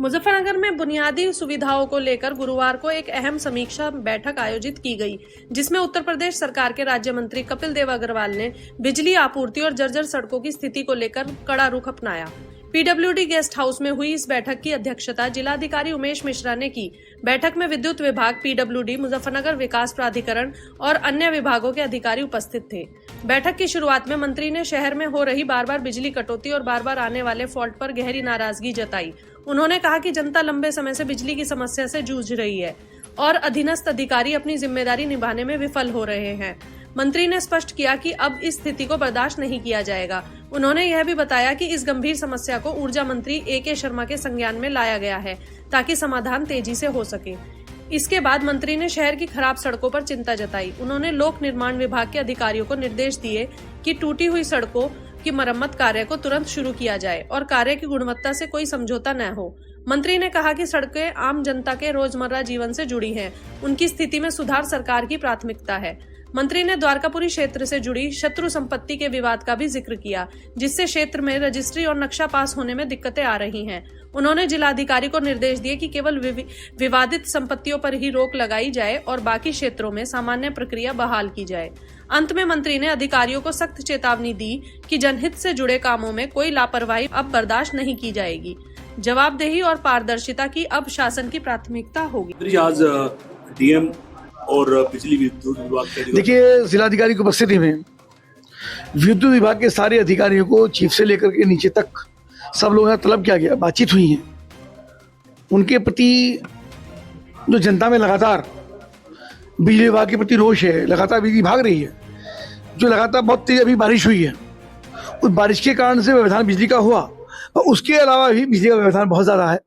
मुजफ्फरनगर में बुनियादी सुविधाओं को लेकर गुरुवार को एक अहम समीक्षा बैठक आयोजित की गई, जिसमें उत्तर प्रदेश सरकार के राज्य मंत्री कपिल देव अग्रवाल ने बिजली आपूर्ति और जर्जर सड़कों की स्थिति को लेकर कड़ा रुख अपनाया। पीडब्ल्यूडी गेस्ट हाउस में हुई इस बैठक की अध्यक्षता जिलाधिकारी उमेश मिश्रा ने की। बैठक में विद्युत विभाग, पीडब्ल्यूडी, मुजफ्फरनगर विकास प्राधिकरण और अन्य विभागों के अधिकारी उपस्थित थे। बैठक की शुरुआत में मंत्री ने शहर में हो रही बार बार बिजली कटौती और बार बार आने वाले फॉल्ट पर गहरी नाराजगी जताई। उन्होंने कहा कि जनता लंबे समय से बिजली की समस्या से जूझ रही है और अधीनस्थ अधिकारी अपनी जिम्मेदारी निभाने में विफल हो रहे हैं। मंत्री ने स्पष्ट किया कि अब इस स्थिति को बर्दाश्त नहीं किया जाएगा। उन्होंने यह भी बताया कि इस गंभीर समस्या को ऊर्जा मंत्री ए.के. शर्मा के संज्ञान में लाया गया है ताकि समाधान तेजी से हो सके। इसके बाद मंत्री ने शहर की खराब सड़कों पर चिंता जताई। उन्होंने लोक निर्माण विभाग के अधिकारियों को निर्देश दिए कि टूटी हुई सड़कों की मरम्मत कार्य को तुरंत शुरू किया जाए और कार्य की गुणवत्ता से कोई समझौता न हो। मंत्री ने कहा कि सड़कें आम जनता के रोजमर्रा जीवन से जुड़ी हैं। उनकी स्थिति में सुधार सरकार की प्राथमिकता है। मंत्री ने द्वारकापुरी क्षेत्र से जुड़ी शत्रु संपत्ति के विवाद का भी जिक्र किया, जिससे क्षेत्र में रजिस्ट्री और नक्शा पास होने में दिक्कतें आ रही हैं। उन्होंने जिलाधिकारी को निर्देश दिए कि केवल विवादित संपत्तियों पर ही रोक लगाई जाए और बाकी क्षेत्रों में सामान्य प्रक्रिया बहाल की जाए। अंत में मंत्री ने अधिकारियों को सख्त चेतावनी दी कि जनहित से जुड़े कामों में कोई लापरवाही अब बर्दाश्त नहीं की जाएगी। जवाबदेही और पारदर्शिता की अब शासन की प्राथमिकता होगी। आज डीएम और बिजली विद्युत विभाग के देखिए, जिलाधिकारी की उपस्थिति में विद्युत विभाग के सारे अधिकारियों को चीफ से लेकर के नीचे तक सब लोगों का तलब किया गया, बातचीत हुई है। उनके प्रति जो जनता में लगातार बिजली विभाग के प्रति रोष है, लगातार बिजली भाग रही है, जो लगातार बहुत तेज अभी बारिश हुई है, उस बारिश के कारण से व्यवधान बिजली का हुआ और उसके अलावा भी बिजली का व्यवधान बहुत ज़्यादा है,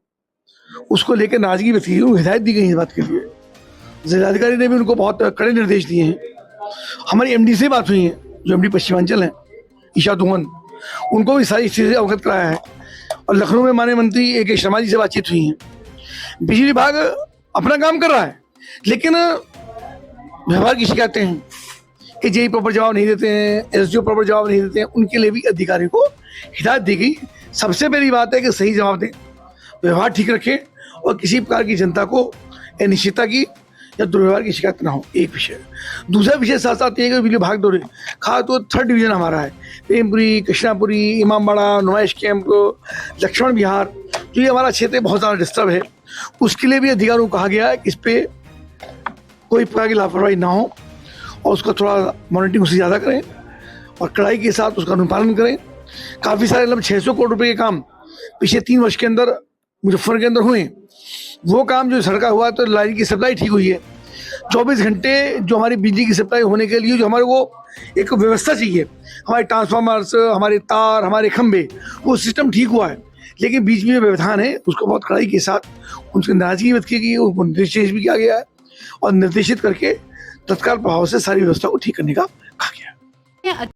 उसको लेकर नाराजगी व्यक्त की, हिदायत दी गई इस बात के लिए। जिलाधिकारी ने भी उनको बहुत कड़े निर्देश दिए हैं। हमारी एमडी से बात हुई है, जो एमडी पश्चिमांचल हैं, ईशा दुहन, उनको भी सारी चीज़ें अवगत कराया है। और लखनऊ में माननीय मंत्री ए.के. शर्मा जी से बातचीत हुई है। बिजली विभाग अपना काम कर रहा है, लेकिन व्यवहार की शिकायतें हैं कि जेई प्रॉपर जवाब नहीं देते हैं, एसडीओ प्रॉपर जवाब नहीं देते हैं। उनके लिए भी अधिकारी को हिदायत दी गई। सबसे पहली बात है कि सही जवाब दें, व्यवहार ठीक रखें और किसी प्रकार की जनता को अनिश्चितता की या दुर्व्यवहार की शिकायत ना हो। एक विषय। दूसरा विषय साथ साथ ये बिजली भाग दौड़े, खास तो 3rd डिवीजन हमारा है, प्रेमपुरी, कृष्णापुरी, इमामबाड़ा, नुमाइश कैंप, लक्ष्मण विहार, जो ये हमारा क्षेत्र बहुत ज़्यादा डिस्टर्ब है। उसके लिए भी अधिकारियों को कहा गया है कि इस पर कोई प्रकार की लापरवाही ना हो और उसका थोड़ा मॉनिटरिंग उससे ज़्यादा करें और कड़ाई के साथ उसका अनुपालन करें। काफ़ी सारे लगभग 600 करोड़ रुपये के काम पिछले 3 वर्ष के अंदर मुजफ्फरनगर के अंदर हुए। वो काम जो सड़का हुआ तो लाइन की सप्लाई ठीक हुई है। 24 घंटे जो हमारी बिजली की सप्लाई होने के लिए जो हमारे को एक व्यवस्था चाहिए, हमारे ट्रांसफार्मर्स, हमारे तार, हमारे खंभे, वो सिस्टम ठीक हुआ है। लेकिन बीच में जो व्यवधान है उसको बहुत कड़ाई के साथ उनकी नाराजगी व्यक्त की गई, उनको निर्देशित भी किया गया है और निर्देशित करके तत्काल प्रभाव से सारी व्यवस्था को ठीक करने का कहा गया है।